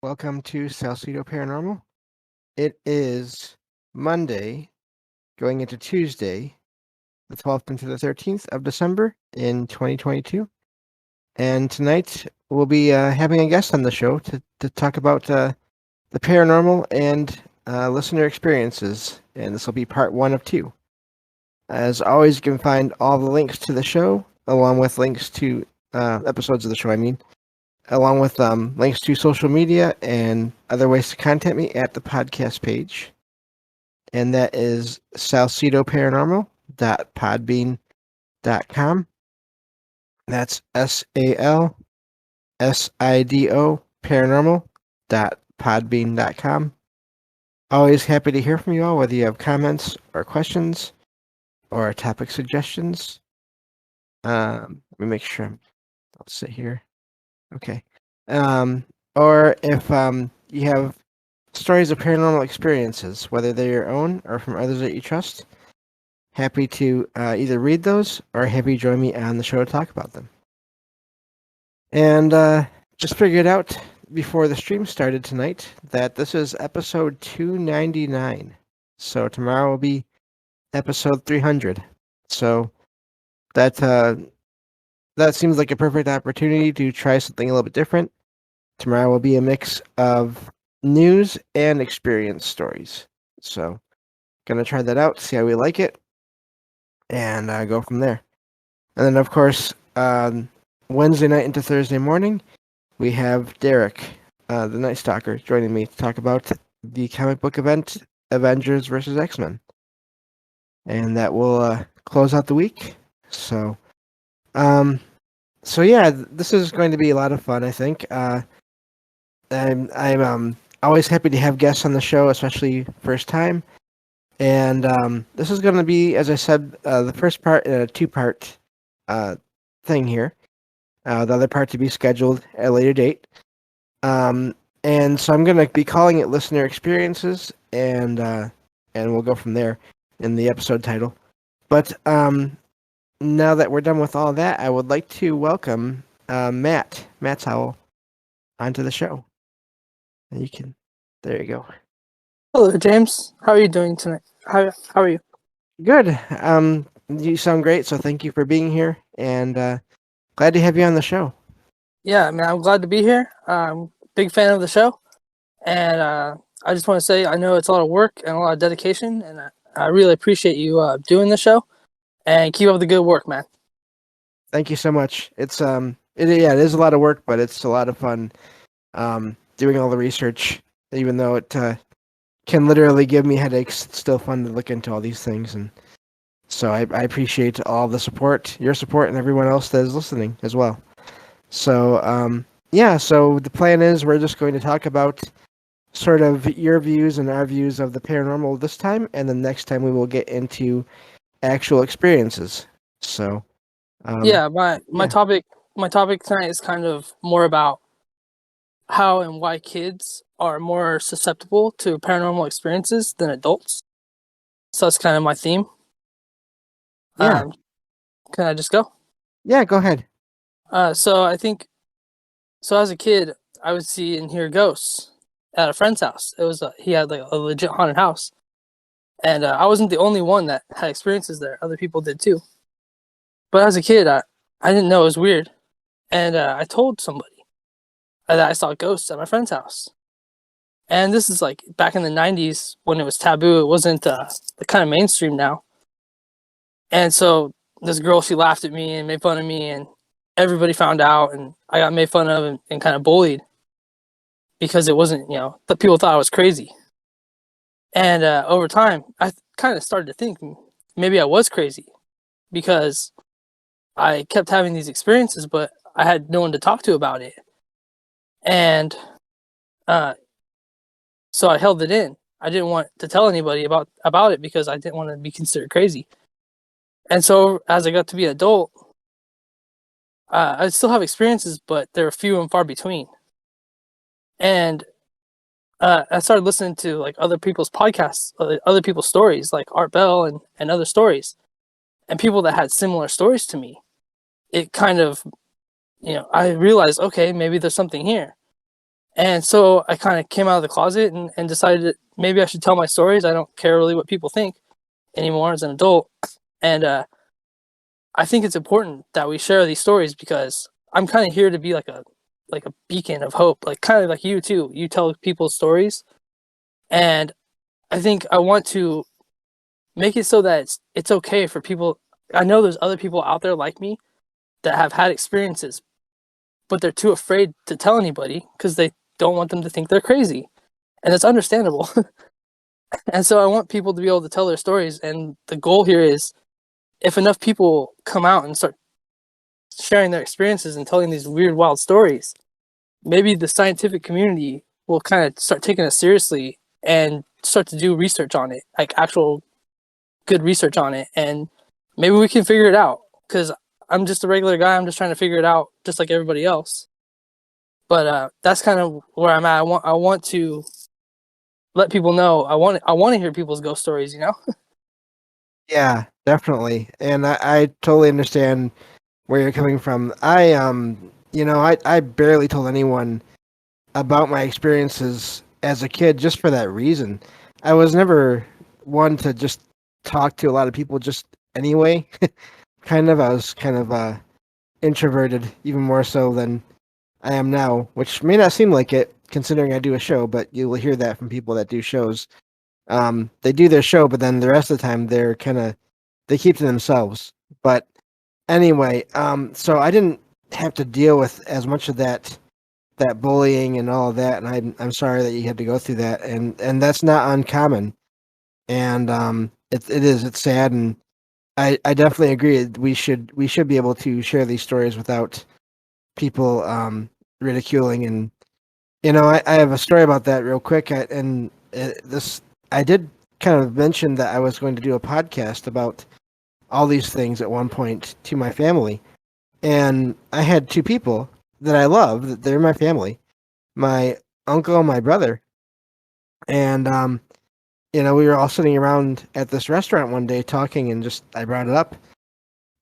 Welcome to Salcedo Paranormal. It is Monday, going into Tuesday, the 12th into the 13th of December in 2022. And tonight we'll be having a guest on the show to talk about the paranormal and listener experiences. And this will be part one of two. As always, you can find all the links to the show, along with links to episodes of the show, along with links to social media and other ways to contact me at the podcast page. And that is salcedoparanormal.podbean.com. That's SALSIDO paranormal.podbean.com. Always happy to hear from you all, whether you have comments or questions or topic suggestions. Let me make sure I'll sit here. Okay. Or if you have stories of paranormal experiences, whether they're your own or from others that you trust, happy to either read those or have you join me on the show to talk about them. And just figured out before the stream started tonight that this is episode 299. So tomorrow will be episode 300. So that seems like a perfect opportunity to try something a little bit different. Tomorrow will be a mix of news and experience stories. So, gonna try that out, see how we like it, and go from there. And then, of course, Wednesday night into Thursday morning, we have Derek, the Night Stalker, joining me to talk about the comic book event Avengers vs. X-Men. And that will close out the week. So yeah, this is going to be a lot of fun, I think. I'm always happy to have guests on the show, especially first time. And this is going to be, as I said, the first part in a two-part thing here. The other part to be scheduled at a later date. And so I'm going to be calling it Listener Experiences, and we'll go from there in the episode title. But now that we're done with all that, I would like to welcome Matsowl, onto the show. And you can, there you go. Hello, James. How are you doing tonight? How are you? Good. You sound great, so thank you for being here, and glad to have you on the show. Yeah, man, I'm glad to be here. I'm a big fan of the show, and I just want to say I know it's a lot of work and a lot of dedication, and I really appreciate you doing the show. And keep up the good work, man. Thank you so much. It's it is a lot of work, but it's a lot of fun doing all the research. Even though it can literally give me headaches, it's still fun to look into all these things. And so I appreciate all the support, your support, and everyone else that is listening as well. So so the plan is we're just going to talk about sort of your views and our views of the paranormal this time, and then next time we will get into actual experiences. So my topic tonight is kind of more about how and why kids are more susceptible to paranormal experiences than adults. So that's kind of my theme. Yeah. Can I just go? Yeah, go ahead. So I think, as a kid, I would see and hear ghosts at a friend's house. It was he had like a legit haunted house, and I wasn't the only one that had experiences there. Other people did too. But as a kid, I didn't know it was weird, and I told somebody that I saw ghosts at my friend's house. And this is like back in the 90s when it was taboo. It wasn't the kind of mainstream now. And so this girl, she laughed at me and made fun of me, and everybody found out, and I got made fun of and kind of bullied because it wasn't, the people thought I was crazy. And over time, I kind of started to think maybe I was crazy because I kept having these experiences, but I had no one to talk to about it. And so I held it in. I didn't want to tell anybody about it because I didn't want to be considered crazy. And so as I got to be an adult, I still have experiences, but they're few and far between. And I started listening to like other people's podcasts, other people's stories, like Art Bell and other stories, and people that had similar stories to me. It kind of, I realized, okay, maybe there's something here. And so I kind of came out of the closet and decided that maybe I should tell my stories. I don't care really what people think anymore as an adult. And I think it's important that we share these stories because I'm kind of here to be like a beacon of hope, like kind of like you too. You tell people stories, and I think I want to make it so that it's okay for people. I know there's other people out there like me that have had experiences, but they're too afraid to tell anybody because they don't want them to think they're crazy, and it's understandable. And so I want people to be able to tell their stories, and the goal here is if enough people come out and start sharing their experiences and telling these weird, wild stories, maybe the scientific community will kind of start taking it seriously and start to do research on it, like actual good research on it, and maybe we can figure it out. Because I'm just a regular guy. I'm just trying to figure it out, just like everybody else. But that's kind of where I'm at. I want to let people know. I want to hear people's ghost stories. You know. Yeah, definitely. And I totally understand where you're coming from. I barely told anyone about my experiences as a kid just for that reason. I was never one to just talk to a lot of people just anyway. I was kind of introverted, even more so than I am now, which may not seem like it considering I do a show, but you will hear that from people that do shows. They do their show, but then the rest of the time they keep to themselves. But anyway, so I didn't have to deal with as much of that bullying and all of that, and I'm sorry that you had to go through that, and that's not uncommon, and it's sad, and I definitely agree. We should be able to share these stories without people ridiculing. And I have a story about that real quick. I did kind of mention that I was going to do a podcast about all these things at one point to my family, and I had two people that I love. That they're my family, my uncle and my brother, and we were all sitting around at this restaurant one day talking, and just I brought it up,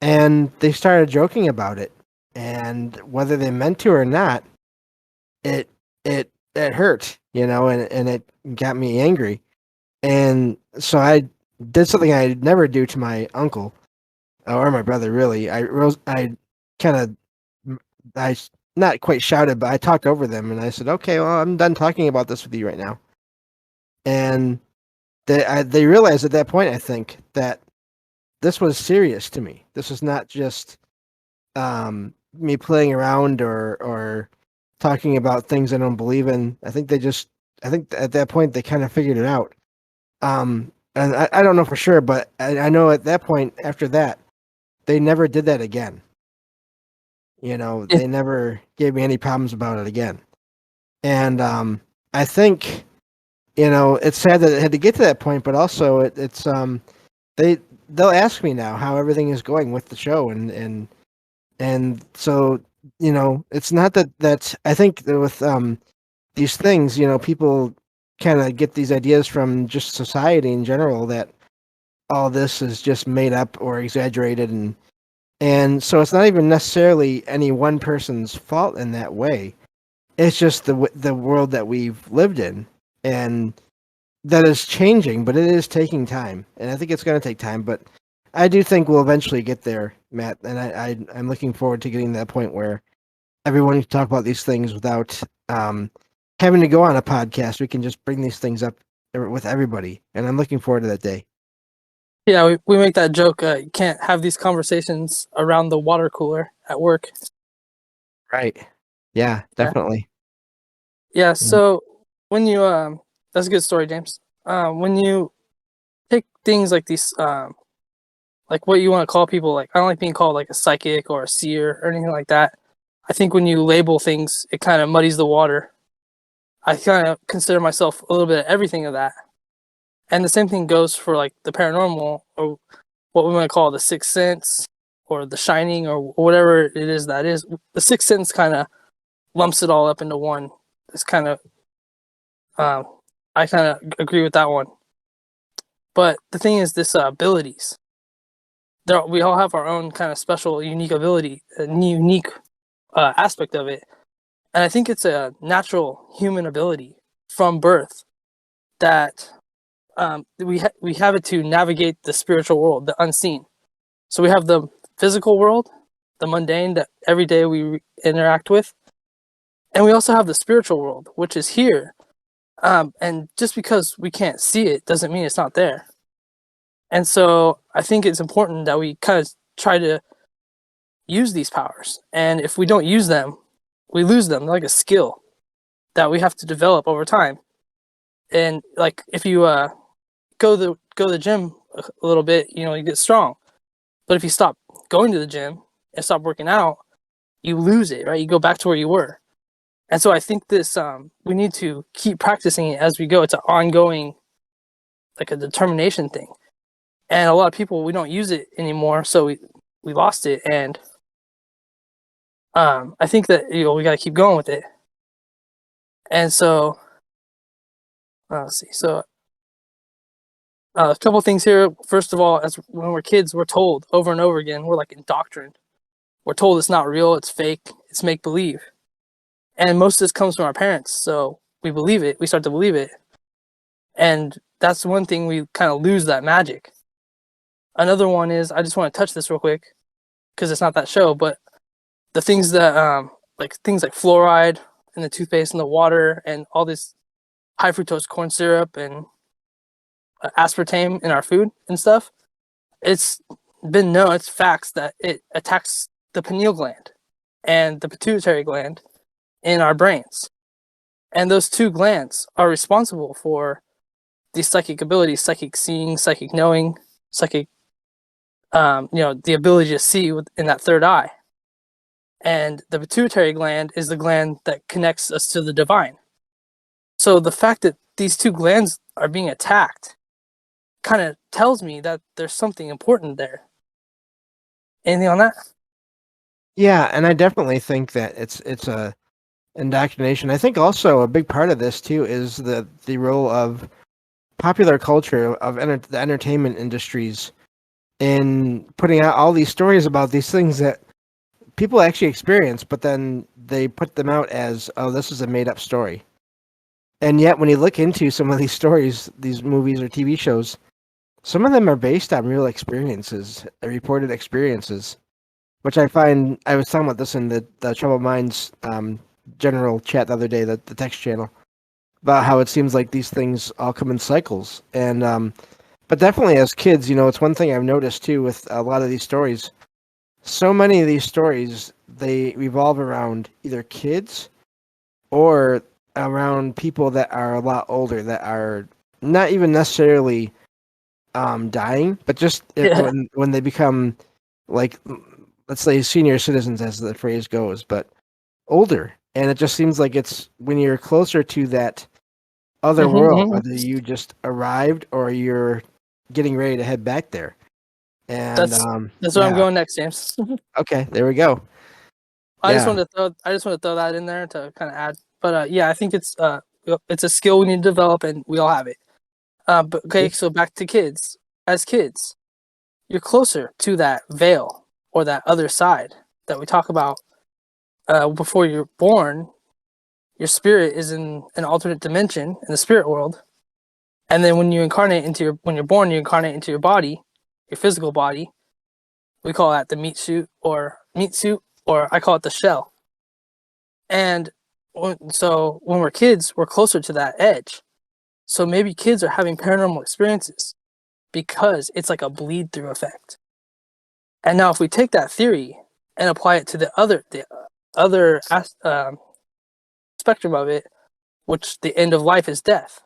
and they started joking about it, and whether they meant to or not, it it hurt, and it got me angry, and so I did something I'd never do to my uncle or my brother. Really, I kind of, I not quite shouted, but I talked over them, and I said, "Okay, well, I'm done talking about this with you right now." And they realized at that point, I think, that this was serious to me. This was not just me playing around or talking about things I don't believe in. I think at that point they kind of figured it out. And I don't know for sure, but I know at that point, after that, they never did that again. Yeah. They never gave me any problems about it again. And I think, it's sad that it had to get to that point, but also they they'll ask me now how everything is going with the show, and so it's not that I think that with these things, people kind of get these ideas from just society in general that all this is just made up or exaggerated, and so it's not even necessarily any one person's fault in that way. It's just the world that we've lived in, and that is changing, but it is taking time, and I think it's going to take time. But I do think we'll eventually get there, Matt, and I'm looking forward to getting to that point where everyone can talk about these things without having to go on a podcast. We can just bring these things up with everybody, and I'm looking forward to that day. Yeah, we make that joke. You can't have these conversations around the water cooler at work. Right. Yeah, definitely. Yeah. So when you that's a good story, James. When you take things like these, like what you want to call people, like I don't like being called like a psychic or a seer or anything like that. I think when you label things, it kind of muddies the water. I kind of consider myself a little bit of everything of that. And the same thing goes for like the paranormal or what we want to call the sixth sense or the shining or whatever it is that is. The sixth sense kind of lumps it all up into one. It's kind of, I kind of agree with that one. But the thing is, this abilities. We all have our own kind of special, unique ability, a unique aspect of it. And I think it's a natural human ability from birth that we have it to navigate the spiritual world, the unseen. So we have the physical world, the mundane that every day we interact with, and we also have the spiritual world, which is here. And just because we can't see it doesn't mean it's not there. And so I think it's important that we kind of try to use these powers. And if we don't use them, we lose them. They're like a skill that we have to develop over time. And like if you go to the gym a little bit, you get strong. But if you stop going to the gym and stop working out, you lose it, right? You go back to where you were. And so I think this we need to keep practicing it as we go. It's an ongoing, like a determination thing. And a lot of people, we don't use it anymore, so we lost it. And I think that we got to keep going with it. And so let's see. So a couple things here. First of all, as when we're kids, we're told over and over again, we're like indoctrined. We're told it's not real, it's fake, it's make believe. And most of this comes from our parents, so we believe it. We start to believe it, and that's one thing we kind of lose that magic. Another one is, I just want to touch this real quick because it's not that show, but the things that things like fluoride in the toothpaste and the water and all this high fructose corn syrup and aspartame in our food and stuff. It's been known, it's facts that it attacks the pineal gland and the pituitary gland in our brains. And those two glands are responsible for these psychic abilities, psychic seeing, psychic knowing, psychic, the ability to see in that third eye. And the pituitary gland is the gland that connects us to the divine. So the fact that these two glands are being attacked kind of tells me that there's something important there. Anything on that? Yeah, and I definitely think that it's a indoctrination. I think also a big part of this too is the role of popular culture of the entertainment industries in putting out all these stories about these things that people actually experience, but then they put them out as, oh, this is a made up story. And yet when you look into some of these stories, these movies or TV shows, some of them are based on real experiences, reported experiences, which I find, I was talking about this in the Troubled Minds general chat the other day, the text channel, about how it seems like these things all come in cycles. And but definitely as kids, it's one thing I've noticed too with a lot of these stories. So many of these stories, they revolve around either kids or around people that are a lot older, that are not even necessarily dying, but just when they become, like, let's say senior citizens, as the phrase goes, but older. And it just seems like it's when you're closer to that other world, whether you just arrived or you're getting ready to head back there. And that's where I'm going next, James. Okay, there we go. I just want to throw that in there to kind of add. But I think it's a skill we need to develop, and we all have it. But okay, so back to kids. As kids, you're closer to that veil or that other side that we talk about. Before you're born, your spirit is in an alternate dimension in the spirit world, and then when you're born, you incarnate into your body, your physical body. We call that the meat suit, or I call it the shell. And so when we're kids, we're closer to that edge. So maybe kids are having paranormal experiences because it's like a bleed through effect. And now if we take that theory and apply it to the other spectrum of it, which the end of life is death.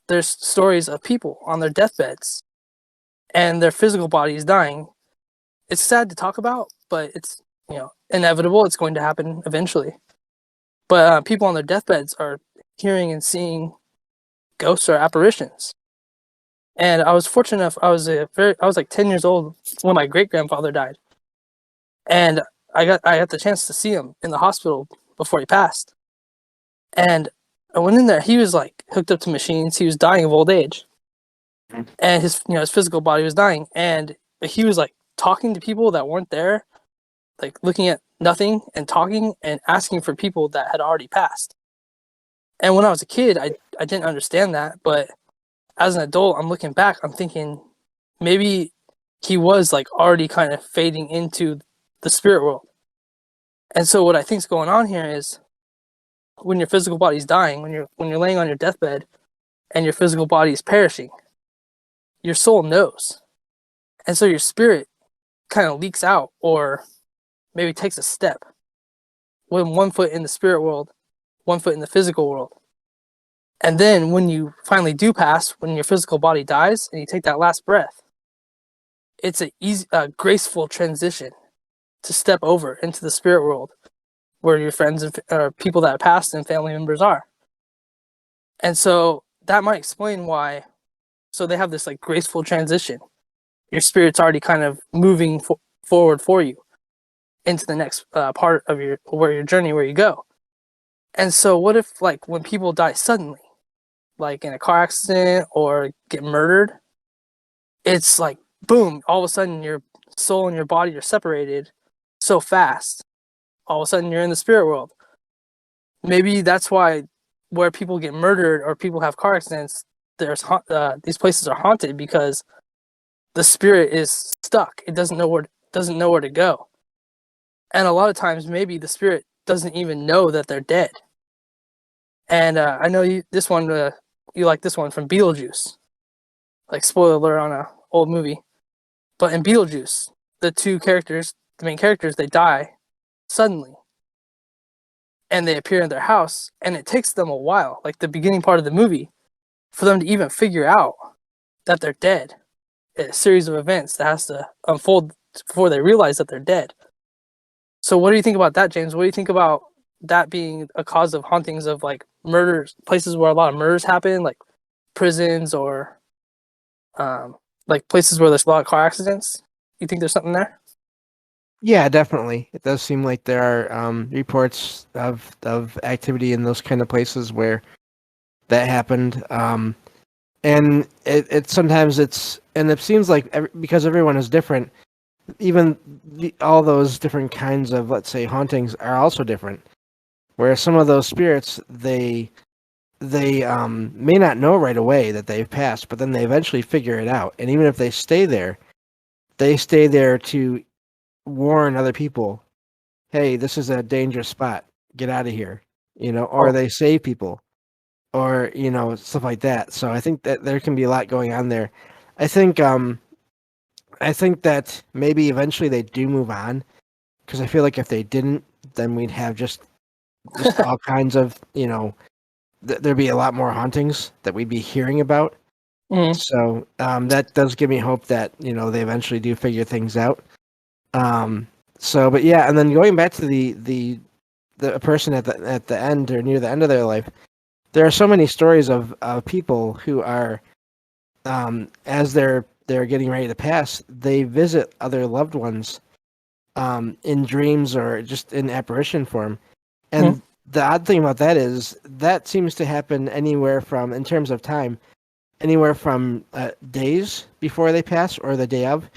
There's stories of people on their deathbeds and their physical body is dying. It's sad to talk about, but it's inevitable. It's going to happen eventually. But people on their deathbeds are hearing and seeing ghosts or apparitions. And I was fortunate enough. I was like 10 years old when my great grandfather died, and I got the chance to see him in the hospital before he passed. And I went in there. He was like hooked up to machines. He was dying of old age, and his physical body was dying. And he was like talking to people that weren't there, like looking at nothing and talking and asking for people that had already passed. And when I was a kid, I didn't understand that, but as an adult, I'm looking back, I'm thinking maybe he was like already kind of fading into the spirit world. And so what I think is going on here is when your physical body's dying, when you're laying on your deathbed and your physical body is perishing, your soul knows. And so your spirit kind of leaks out or maybe takes a step with one foot in the spirit world, one foot in the physical world. And then when you finally do pass, when your physical body dies and you take that last breath, it's a graceful transition to step over into the spirit world where your friends and people that have passed and family members are. And so that might explain why. So they have this like graceful transition. Your spirit's already kind of moving forward for you into the next part of your journey where you go. And so what if like when people die suddenly, like in a car accident or get murdered, it's like boom, all of a sudden your soul and your body are separated so fast. All of a sudden you're in the spirit world. Maybe that's why where people get murdered or people have car accidents, these places are haunted because the spirit is stuck. It doesn't know where to go. And a lot of times maybe the spirit doesn't even know that they're dead. And I know you like this one from Beetlejuice. Like spoiler alert on a old movie. But in Beetlejuice, the main characters, they die suddenly. And they appear in their house, and it takes them a while, like the beginning part of the movie, for them to even figure out that they're dead. A series of events that has to unfold before they realize that they're dead. So what do you think about that, James? What do you think about that being a cause of hauntings of like murders, places where a lot of murders happen, like prisons or like places where there's a lot of car accidents? You think there's something there? Yeah, definitely. It does seem like there are reports of activity in those kind of places where that happened. And it sometimes it seems like because everyone is different, even all those different kinds of, let's say, hauntings are also different. Where some of those spirits they may not know right away that they've passed, but then they eventually figure it out. And even if they stay there to warn other people, hey, this is a dangerous spot, get out of here, or they save people, or stuff like that. So I think that there can be a lot going on there. I think that maybe eventually they do move on, because I feel like if they didn't, then we'd have just all kinds of there'd be a lot more hauntings that we'd be hearing about. Mm. So that does give me hope that they eventually do figure things out. But yeah, and then going back to the person at the end or near the end of their life, there are so many stories of people who are, as they're getting ready to pass, they visit other loved ones, in dreams or just in apparition form. And the odd thing about that is that seems to happen anywhere from, in terms of time, anywhere from days before they pass or the day of,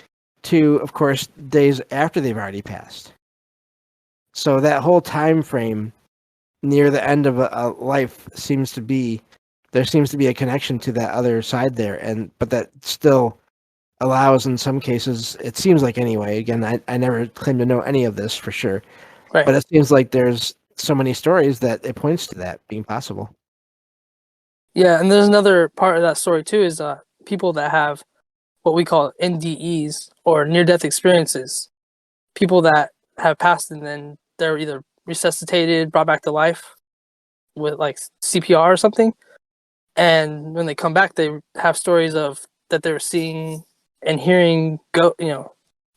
to, of course, days after they've already passed. So that whole time frame near the end of a life seems to be a connection to that other side there, but that still allows, in some cases, it seems like anyway, again, I never claim to know any of this for sure, Right. but it seems like there's so many stories that it points to that being possible. Yeah, and there's another part of that story too, is people that have what we call NDEs or near-death experiences. People that have passed and then they're either resuscitated, brought back to life with like CPR or something. And when they come back, they have stories of that they were seeing and hearing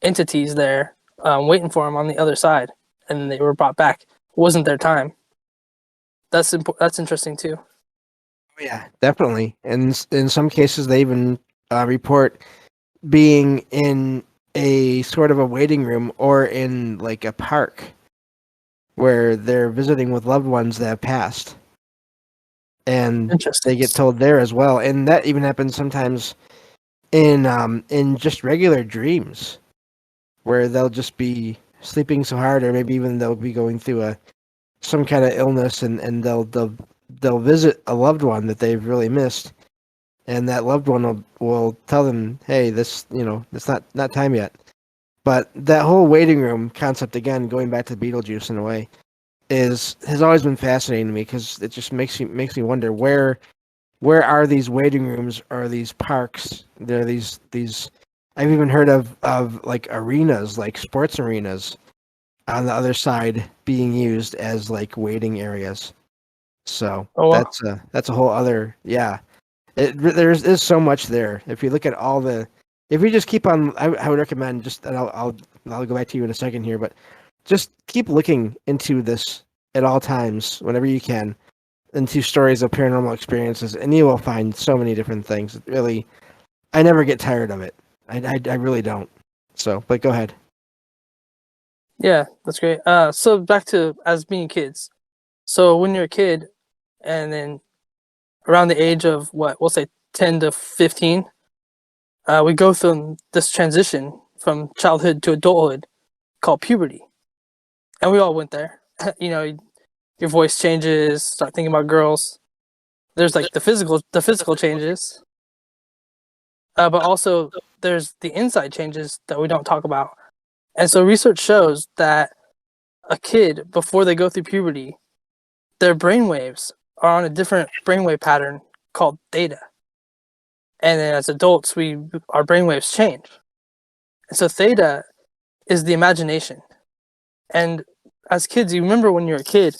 entities there waiting for them on the other side, and they were brought back. It wasn't their time. That's interesting too. Yeah, definitely. And in some cases, they even report being in a sort of a waiting room or in like a park where they're visiting with loved ones that have passed. And they get told there as well. And that even happens sometimes in just regular dreams, where they'll just be sleeping so hard, or maybe even they'll be going through some kind of illness, and they'll visit a loved one that they've really missed, and that loved one will tell them, hey, this, it's not time yet. But that whole waiting room concept, again, going back to Beetlejuice in a way, has always been fascinating to me, because it just makes me wonder where are these waiting rooms or these parks? There are these I've even heard of like arenas, like sports arenas on the other side being used as like waiting areas. So Oh wow. that's a whole other, yeah. There's so much there. If you look at if we just keep on, I would recommend just, and I'll go back to you in a second here, but just keep looking into this at all times whenever you can, into stories of paranormal experiences, and you will find so many different things. It really, I never get tired of it. I really don't. So, but go ahead. Yeah, that's great. So back to as being kids. So when you're a kid, and then around the age of what we'll say 10 to 15, we go through this transition from childhood to adulthood called puberty, and we all went there. You know, your voice changes, start thinking about girls. There's like the physical changes, but also there's the inside changes that we don't talk about. And so research shows that a kid before they go through puberty, their brainwaves are on a different brainwave pattern called theta. And then as adults, our brainwaves change. And so theta is the imagination. And as kids, you remember when you were a kid,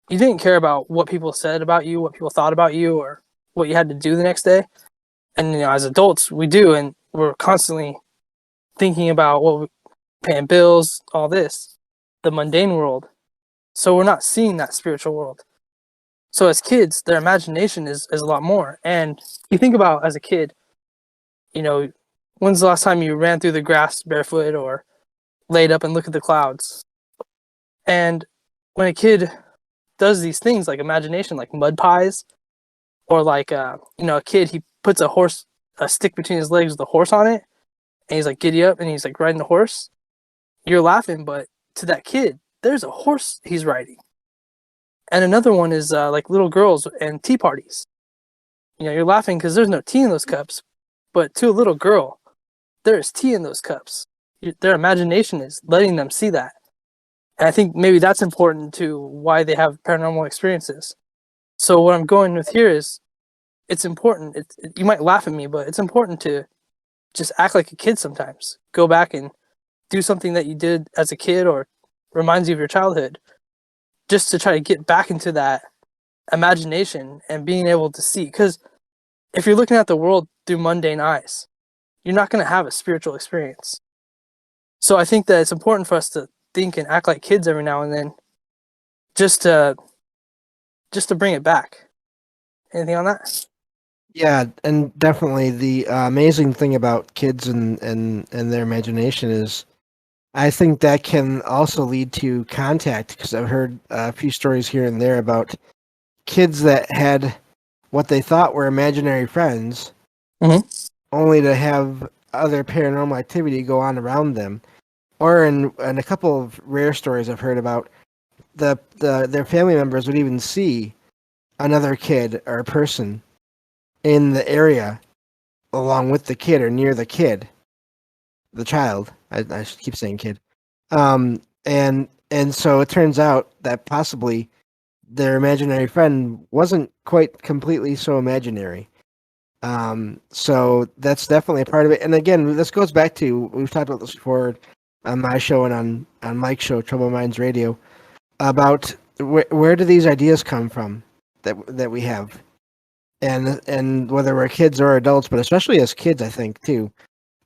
you didn't care about what people said about you, what people thought about you, or what you had to do the next day. And as adults, we do, and we're constantly thinking about paying bills, all this, the mundane world. So we're not seeing that spiritual world. So as kids, their imagination is a lot more. And you think about as a kid, when's the last time you ran through the grass barefoot or laid up and looked at the clouds? And when a kid does these things like imagination, like mud pies, or like a kid, he puts a stick between his legs with a horse on it, and he's like giddy up and he's like riding the horse. You're laughing, but to that kid, there's a horse he's riding. And another one is like little girls and tea parties. You're laughing because there's no tea in those cups, but to a little girl, there is tea in those cups. Their imagination is letting them see that. And I think maybe that's important to why they have paranormal experiences. So what I'm going with here is, it's important. You might laugh at me, but it's important to just act like a kid sometimes. Go back and do something that you did as a kid or reminds you of your childhood, just to try to get back into that imagination and being able to see. Because if you're looking at the world through mundane eyes, you're not going to have a spiritual experience. So I think that it's important for us to think and act like kids every now and then, just to bring it back. Anything on that? Yeah, and definitely the amazing thing about kids and their imagination is, I think that can also lead to contact, because I've heard a few stories here and there about kids that had what they thought were imaginary friends, only to have other paranormal activity go on around them. Or in a couple of rare stories I've heard about, their family members would even see another kid or a person in the area along with the kid or near the kid, the child. I should keep saying kid. And so it turns out that possibly their imaginary friend wasn't quite completely so imaginary. So that's definitely a part of it. And again, this goes back to, we've talked about this before on my show and on Mike's show, Trouble Minds Radio, about where do these ideas come from that we have, and whether we're kids or adults, but especially as kids, I think too,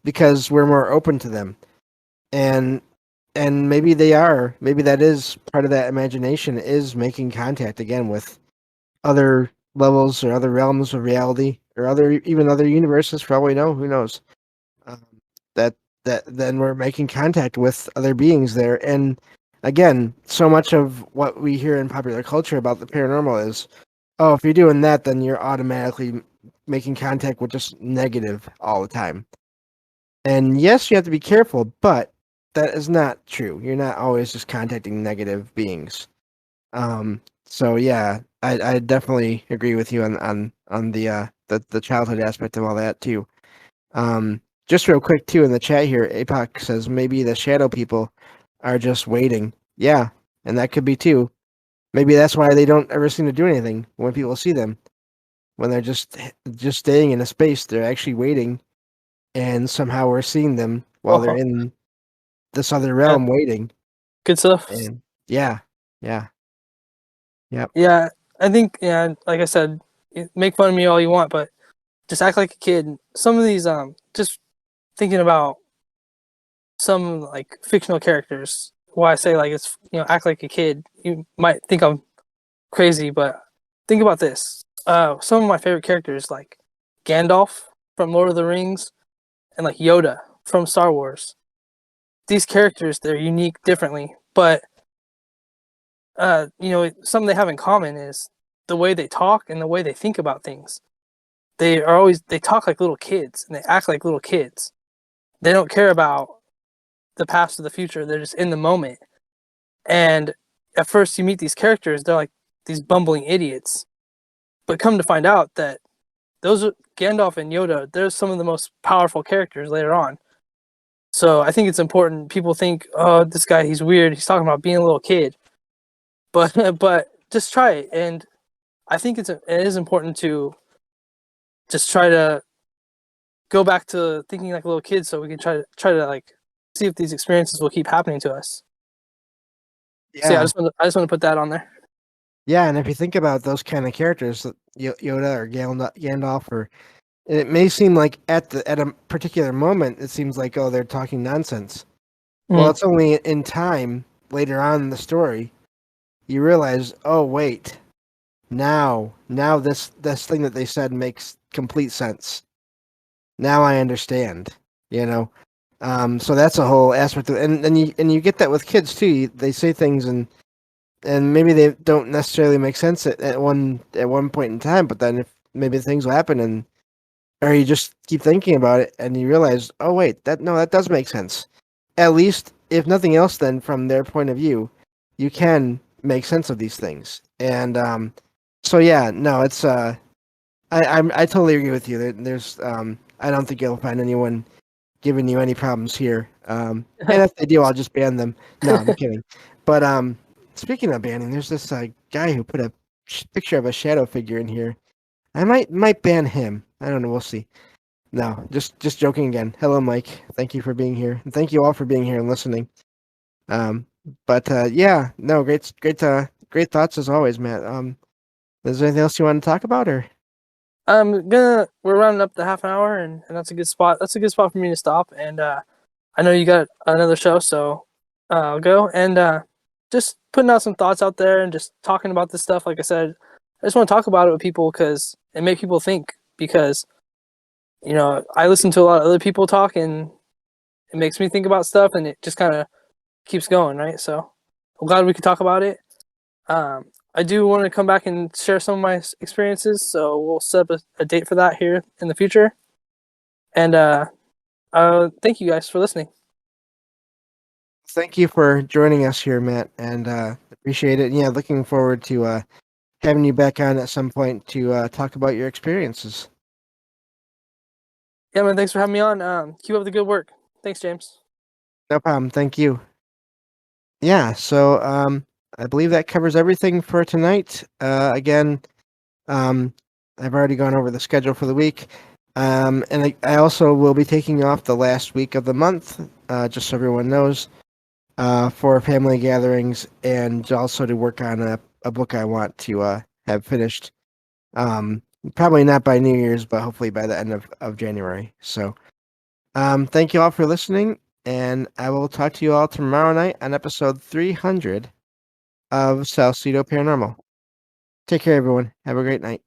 because we're more open to them, and maybe maybe that is part of that imagination, is making contact again with other levels or other realms of reality, or even other universes, for all we know. Who knows? Um, that then we're making contact with other beings there. And again, so much of what we hear in popular culture about the paranormal is, oh, if you're doing that, then you're automatically making contact with just negative all the time. And yes, you have to be careful, but that is not true. You're not always just contacting negative beings. So yeah, I definitely agree with you on the childhood aspect of all that too. Just real quick too in the chat here, APOC says maybe the shadow people are just waiting. Yeah, and that could be too. Maybe that's why they don't ever seem to do anything when people see them. When they're just staying in a space, they're actually waiting, and somehow we're seeing them while they're Oh, in this other yeah, realm waiting. good stuff. And yeah, yeah, yep, Yeah, I think yeah, like I said, make fun of me all you want, but just act like a kid. Some of these, just thinking about some like fictional characters. Why I say like it's act like a kid. You might think I'm crazy, but think about this. Some of my favorite characters like Gandalf from Lord of the Rings and like Yoda from Star Wars. These characters they're unique differently, but something they have in common is the way they talk and the way they think about things. They talk like little kids and they act like little kids. They don't care about the past or the future. They're just in the moment. And at first you meet these characters, they're like these bumbling idiots. But come to find out that those are Gandalf and Yoda, they're some of the most powerful characters later on. So I think it's important. People think, oh, this guy, he's weird. He's talking about being a little kid. But just try it. And I think it is important to just try to go back to thinking like little kids so we can try to like see if these experiences will keep happening to us. So yeah, yeah, I just want to put that on there. yeah. And if you think about those kind of characters, Yoda or Gandalf, or it may seem like at a particular moment, it seems like oh they're talking nonsense. Well, Mm. it's only in time later on in the story you realize, oh wait, now this thing that they said makes complete sense. Now I understand. You know, so that's a whole aspect of, and you get that with kids too. They say things and maybe they don't necessarily make sense at one point in time, but then if maybe things will happen and or you just keep thinking about it and you realize, oh wait, that does make sense. At least if nothing else, then from their point of view, you can make sense of these things. And so yeah, no, it's I totally agree with you. There's I don't think you'll find anyone giving you any problems here. And if they do, I'll just ban them. No, I'm kidding. But speaking of banning, there's this guy who put a picture of a shadow figure in here. I might ban him. I don't know. We'll see. No, just joking again. Hello, Mike. Thank you for being here, and thank you all for being here and listening. Um, but yeah, no, great thoughts as always, Matt. Is there anything else you want to talk about, or? We're rounding up the half an hour and that's a good spot. That's a good spot for me to stop. And I know you got another show, so I'll go and just putting out some thoughts out there and just talking about this stuff. Like I said, I just want to talk about it with people because it make people think. Because I listen to a lot of other people talk and it makes me think about stuff, and it just kind of keeps going, right? So I'm glad we could talk about it. I do want to come back and share some of my experiences, so we'll set up a date for that here in the future. And thank you guys for listening. Thank you for joining us here, Matt, and appreciate it. And yeah, looking forward to having you back on at some point to talk about your experiences. Yeah, man, thanks for having me on. Keep up the good work. Thanks, James. No problem. Thank you. Yeah, so I believe that covers everything for tonight. Again, I've already gone over the schedule for the week. And I also will be taking off the last week of the month, just so everyone knows, for family gatherings and also to work on a book I want to have finished. Probably not by New Year's, but hopefully by the end of January. So thank you all for listening, and I will talk to you all tomorrow night on episode 300 of Salcedo Paranormal. Take care, everyone. Have a great night.